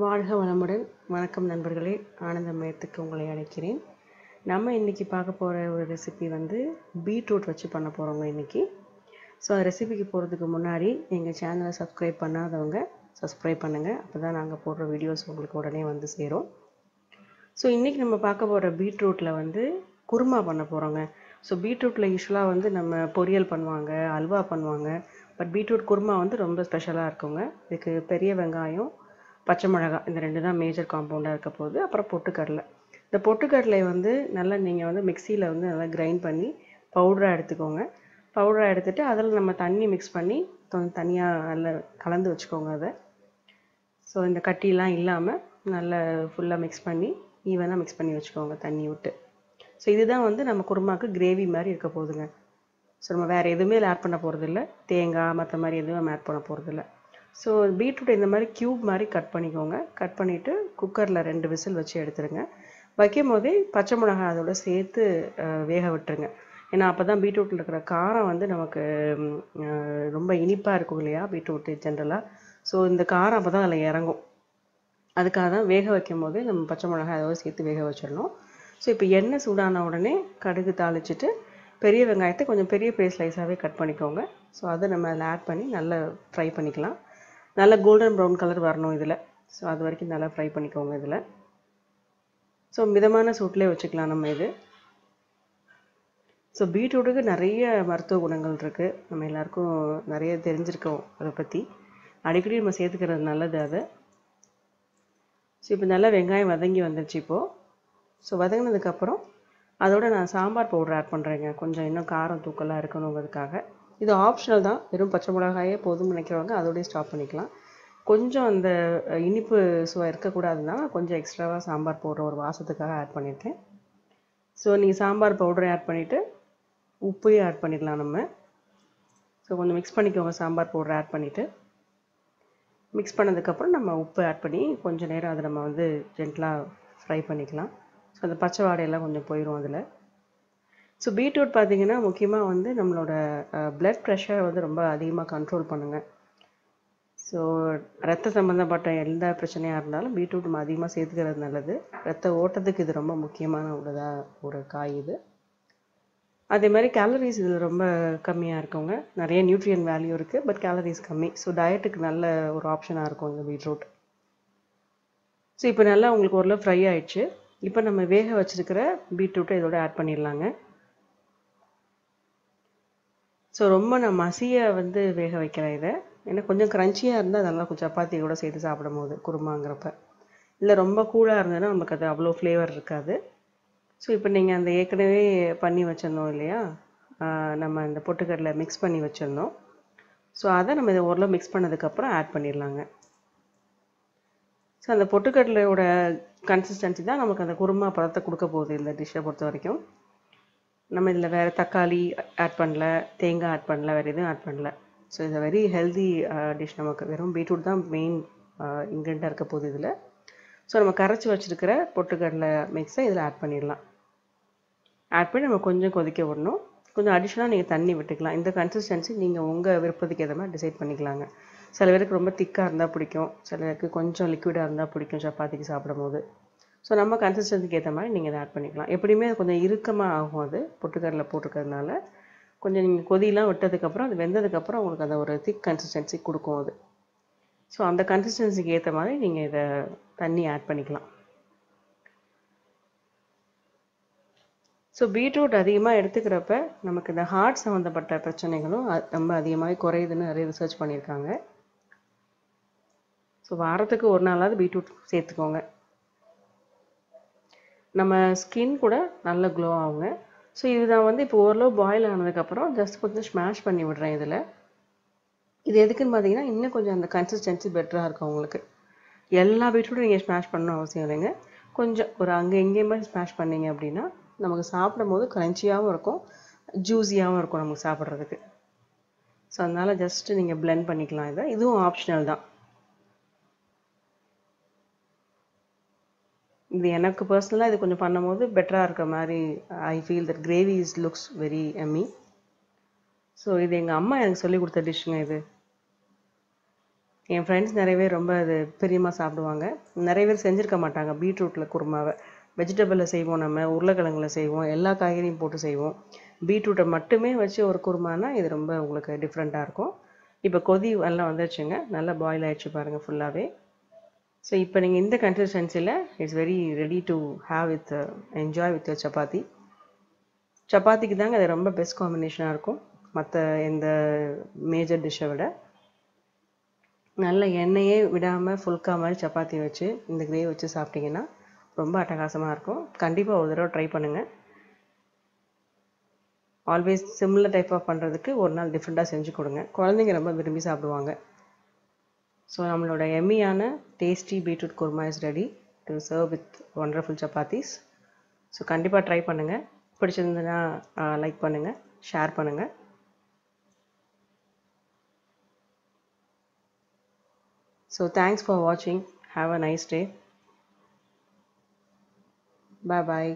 வாழ்க வளமுடன். வணக்கம் நண்பர்களே, ஆனந்தமயத்துக்கு உங்களை அழைக்கிறேன். நம்ம இன்றைக்கி பார்க்க போகிற ஒரு ரெசிபி வந்து பீட்ரூட் வச்சு பண்ண போகிறோங்க இன்றைக்கி. ஸோ அந்த ரெசிபிக்கு போகிறதுக்கு முன்னாடி எங்கள் சேனலை சப்ஸ்கிரைப் பண்ணாதவங்க சப்ஸ்கிரைப் பண்ணுங்கள். அப்போ தான் நாங்கள் போடுற வீடியோஸ் உங்களுக்கு உடனே வந்து சேரும். ஸோ இன்றைக்கி நம்ம பார்க்க போகிற பீட்ரூட்டில் வந்து குருமா பண்ண போகிறோங்க. ஸோ பீட்ரூட்டில் யூஸ்வலாக வந்து நம்ம பொரியல் பண்ணுவாங்க, அல்வா பண்ணுவாங்க. பட் பீட்ரூட் குருமா வந்து ரொம்ப ஸ்பெஷலாக இருக்குங்க. இதுக்கு பெரிய வெங்காயம், பச்சை மிளகாய், இந்த ரெண்டு தான் மேஜர் காம்பவுண்டாக இருக்க போகுது. அப்புறம் பொட்டுக்கடலை. இந்த பொட்டுக்கடலை வந்து நல்லா நீங்கள் வந்து மிக்சியில் வந்து நல்லா கிரைண்ட் பண்ணி பவுடராக எடுத்துக்கோங்க. பவுடராக எடுத்துகிட்டு அதில் நம்ம தண்ணி மிக்ஸ் பண்ணி தனியாக நல்லா கலந்து வச்சுக்கோங்க அதை. ஸோ இந்த கட்டிலாம் இல்லாமல் நல்லா ஃபுல்லாக மிக்ஸ் பண்ணி ஈவனாக மிக்ஸ் பண்ணி வச்சுக்கோங்க தண்ணி விட்டு. ஸோ இதுதான் வந்து நம்ம குருமாவுக்கு கிரேவி மாதிரி இருக்க போகுதுங்க. ஸோ நம்ம வேறு எதுவுமே ஆட் பண்ண போகிறதில்ல, தேங்காய் மற்ற மாதிரி எதுவும் நம்ம ஆட் பண்ண போகிறதில்ல. ஸோ பீட்ரூட் இந்த மாதிரி க்யூப் மாதிரி கட் பண்ணிக்கோங்க. கட் பண்ணிவிட்டு குக்கரில் 2 விசில் வச்சு எடுத்துருங்க. வைக்கும் போதே பச்சை மிளகாய் அதோட சேர்த்து வேக விட்டுருங்க. ஏன்னா அப்போ தான் பீட்ரூட்டில் இருக்கிற காரம் வந்து நமக்கு ரொம்ப இனிப்பாக இருக்கும் இல்லையா பீட்ரூட்டு ஜென்ரலாக. ஸோ இந்த காரம் அப்போ தான் அதில் இறங்கும். அதுக்காக தான் வேக வைக்கும் போதே நம்ம பச்சை மிளகாய் அதோட சேர்த்து வேக வச்சிடணும். ஸோ இப்போ எண்ணெய் சூடான உடனே கடுகு தாளிச்சிட்டு பெரிய வெங்காயத்தை கொஞ்சம் பெரிய ஸ்லைஸாகவே கட் பண்ணிக்கோங்க. ஸோ அதை நம்ம அதில் ஆட் பண்ணி நல்லா ஃப்ரை பண்ணிக்கலாம். நல்லா கோல்டன் ப்ரௌன் கலர் வரணும் இதில். ஸோ அது வரைக்கும் நல்லா ஃப்ரை பண்ணிக்கோங்க இதில். ஸோ மிதமான சூட்டிலே வச்சுக்கலாம் நம்ம இது. ஸோ பீட்ரூட்டுக்கு நிறைய மருத்துவ குணங்கள் இருக்குது. நம்ம எல்லாருக்கும் நிறைய தெரிஞ்சிருக்கோம் அதை பற்றி. அடிக்கடி நம்ம சேர்த்துக்கிறது நல்லது அதை. ஸோ இப்போ நல்லா வெங்காயம் வதங்கி வந்துருச்சு இப்போது. ஸோ வதங்கினதுக்கப்புறம் அதோட நான் சாம்பார் பவுடர் ஆட் பண்ணுறேங்க. கொஞ்சம் இன்னும் காரம் தூக்கலாக இருக்கணுங்கிறதுக்காக. இது ஆப்ஷனல் தான். வெறும் பச்சை மிளகாயே போதும்னு நினைக்கிறவங்க அதோடய ஸ்டாப் பண்ணிக்கலாம். கொஞ்சம் அந்த இனிப்பு சுவை இருக்கக்கூடாதுன்னா கொஞ்சம் எக்ஸ்ட்ராவாக சாம்பார் பவுடர் ஒரு வாசத்துக்காக ஆட் பண்ணியிருக்கேன். ஸோ நீங்கள் சாம்பார் பவுடரை ஆட் பண்ணிவிட்டு உப்பையும் ஆட் பண்ணிடலாம் நம்ம. ஸோ கொஞ்சம் மிக்ஸ் பண்ணிக்கோங்க. சாம்பார் பவுடரை ஆட் பண்ணிவிட்டு மிக்ஸ் பண்ணதுக்கப்புறம் நம்ம உப்பு ஆட் பண்ணி கொஞ்சம் நேரம் அதை நம்ம வந்து ஜென்டலாக ஃப்ரை பண்ணிக்கலாம். ஸோ அந்த பச்சை வாடையெல்லாம் கொஞ்சம் போயிடும் அதில். ஸோ பீட்ரூட் பார்த்திங்கன்னா முக்கியமாக வந்து நம்மளோட ப்ளட் ப்ரெஷர் வந்து ரொம்ப அதிகமாக கண்ட்ரோல் பண்ணுங்கள். ஸோ ரத்த சம்மந்தப்பட்ட எந்த பிரச்சனையாக இருந்தாலும் பீட்ரூட் நம்ம அதிகமாக சேர்த்துக்கிறது நல்லது. ரத்த ஓட்டத்துக்கு இது ரொம்ப முக்கியமான ஒரு காய் இது. அதே மாதிரி கேலரிஸ் இதில் ரொம்ப கம்மியாக இருக்குங்க. நிறைய நியூட்ரியன் வேல்யூ இருக்குது, பட் கேலரிஸ் கம்மி. ஸோ டயட்டுக்கு நல்ல ஒரு ஆப்ஷனாக இருக்கும் இந்த பீட்ரூட். ஸோ இப்போ நல்லா உங்களுக்கு ஓரளவு ஃப்ரை ஆகிடுச்சு. இப்போ நம்ம வேக வச்சுருக்கிற பீட்ரூட்டை இதோட ஆட் பண்ணிடலாங்க. ஸோ ரொம்ப நான் மசிய வந்து வேக வைக்கிறேன் இதை. ஏன்னா கொஞ்சம் க்ரன்ச்சியாக இருந்தால் நல்லா கொஞ்சம் சப்பாத்தி கூட சேர்த்து சாப்பிடும் போது குருமாங்கிறப்ப. இல்லை ரொம்ப கூலாக இருந்ததுன்னா நமக்கு அது அவ்வளோ ஃப்ளேவர் இருக்காது. ஸோ இப்போ நீங்கள் அந்த ஏற்கனவே பண்ணி வச்சுருந்தோம் இல்லையா, நம்ம அந்த பொட்டுக்கடலை மிக்ஸ் பண்ணி வச்சுருந்தோம். ஸோ அதை நம்ம இதை ஓரளவு மிக்ஸ் பண்ணதுக்கப்புறம் ஆட் பண்ணிடலாங்க. ஸோ அந்த பொட்டுக்கடலையோட கன்சிஸ்டன்சி தான் நமக்கு அந்த குருமா பதத்தை கொடுக்க போகுது இந்த டிஷ்ஷை பொறுத்த வரைக்கும். நம்ம இதில் வேறு தக்காளி ஆட் பண்ணல, தேங்காய் ஆட் பண்ணல, வேறு எதுவும் ஆட் பண்ணல. ஸோ இது வெரி ஹெல்தி டிஷ். நமக்கு வெறும் பீட்ரூட் தான் மெயின் இன்க்ரீடியண்ட்டாக இருக்க போகுது இதில். ஸோ நம்ம கரைச்சி வச்சுருக்கிற பொட்டுக்கடலை மிக்ஸை இதில் ஆட் பண்ணிடலாம். ஆட் பண்ணி நம்ம கொஞ்சம் கொதிக்க விடணும். கொஞ்சம் அடிஷ்னலாக நீங்கள் தண்ணி விட்டுக்கலாம். இந்த கன்சிஸ்டன்சி நீங்கள் உங்கள் விருப்பத்துக்கு ஏற்ற மாதிரி டிசைட் பண்ணிக்கலாங்க. சில பேருக்கு ரொம்ப திக்காக இருந்தால் பிடிக்கும், சில பேருக்கு கொஞ்சம் லிக்விடாக இருந்தால் பிடிக்கும் சப்பாத்திக்கு சாப்பிடும் போது. ஸோ நம்ம கன்சிஸ்டன்சிக்கு ஏற்ற மாதிரி நீங்கள் இதை ஆட் பண்ணிக்கலாம். எப்படியுமே கொஞ்சம் இறுக்கமாக ஆகும் அது பொட்டுக்கடலை போட்டிருக்கிறதுனால. கொஞ்சம் நீங்கள் கொதியெலாம் விட்டதுக்கப்புறம் அது வெந்ததுக்கப்புறம் உங்களுக்கு அந்த ஒரு திக் கன்சிஸ்டன்சி கொடுக்கும் அது. ஸோ அந்த கன்சிஸ்டன்சிக்கு ஏற்ற மாதிரி நீங்கள் இதை தண்ணி ஆட் பண்ணிக்கலாம். ஸோ பீட்ரூட் அதிகமாக எடுத்துக்கிறப்ப நமக்கு இந்த ஹார்ட் சம்மந்தப்பட்ட பிரச்சனைகளும் ரொம்ப அதிகமாகவே குறையுதுன்னு நிறைய ரிசர்ச் பண்ணியிருக்காங்க. ஸோ வாரத்துக்கு ஒரு நாளாவது பீட்ரூட் சேர்த்துக்கோங்க. நம்ம ஸ்கின் கூட நல்ல க்ளோ ஆகுங்க. ஸோ இது நான் வந்து இப்போ ஓரளவு பாயில் ஆனதுக்கப்புறம் ஜஸ்ட் கொஞ்சம் ஸ்மாஷ் பண்ணி விடுறேன் இதில். இது எதுக்குன்னு பார்த்தீங்கன்னா இன்னும் கொஞ்சம் அந்த கன்சிஸ்டன்சி பெட்டராக இருக்கும் உங்களுக்கு. எல்லா பீட்ரூட்டும் நீங்கள் ஸ்மாஷ் பண்ணணும் அவசியம் இல்லைங்க. கொஞ்சம் ஒரு அங்கே எங்கேயுமே ஸ்மாஷ் பண்ணிங்க அப்படின்னா நமக்கு சாப்பிடும் போது க்ரன்ச்சியாகவும் இருக்கும், ஜூஸியாகவும் இருக்கும் நமக்கு சாப்பிட்றதுக்கு. ஸோ அதனால் ஜஸ்ட்டு நீங்கள் பிளெண்ட் பண்ணிக்கலாம் இதை. இதுவும் ஆப்ஷனல் தான். இது எனக்கு பர்சனலாக இது கொஞ்சம் பண்ணும்போது பெட்டராக இருக்க மாதிரி I feel that gravy is looks very yummy. So இது எங்கள் அம்மா எனக்கு சொல்லி கொடுத்த டிஷ்ஷுங்க இது. என் ஃப்ரெண்ட்ஸ் நிறைய பேர் ரொம்ப அது பிரியமாக சாப்பிடுவாங்க. நிறைய பேர் செஞ்சுருக்க மாட்டாங்க பீட்ரூட்டில் குருமாவை. வெஜிடபிளில் செய்வோம், நம்ம உருளைக்கிழங்குல செய்வோம், எல்லா காய்கறியும் போட்டு செய்வோம். பீட்ரூட்டை மட்டுமே வச்சு ஒரு குருமானா இது ரொம்ப உங்களுக்கு டிஃப்ரெண்ட்டாக இருக்கும். இப்போ கொதி எல்லாம் வந்துடுச்சுங்க, நல்லா பாயில் ஆகிடுச்சு பாருங்கள் ஃபுல்லாகவே. ஸோ இப்போ நீங்கள் இந்த கன்சிஸ்டன்சியில் it's very ready to have with enjoy with chapati. சப்பாத்திக்கு தாங்க அது ரொம்ப பெஸ்ட் காம்பினேஷனாக இருக்கும் மற்ற எந்த மேஜர் டிஷ்ஷை விட. நல்ல எண்ணெயே விடாமல் ஃபுல்கா மாதிரி சப்பாத்தி வச்சு இந்த கிரேவி வச்சு சாப்பிட்டிங்கன்னா ரொம்ப அட்டகாசமாக இருக்கும். கண்டிப்பாக ஒரு தடவை ட்ரை பண்ணுங்கள். ஆல்வேஸ் சிமிலர் டைப் ஆஃப் பண்ணுறதுக்கு ஒரு நாள் டிஃப்ரெண்ட்டாக செஞ்சு கொடுங்க, குழந்தைங்க ரொம்ப விரும்பி சாப்பிடுவாங்க. ஸோ நம்மளோட எம்மியான tasty beetroot kurma is ready to serve with wonderful chapatis. So கண்டிப்பாக ட்ரை பண்ணுங்கள். பிடிச்சிருந்ததுன்னா லைக் பண்ணுங்கள், ஷேர் பண்ணுங்கள். So thanks for watching. Have a nice day. Bye bye.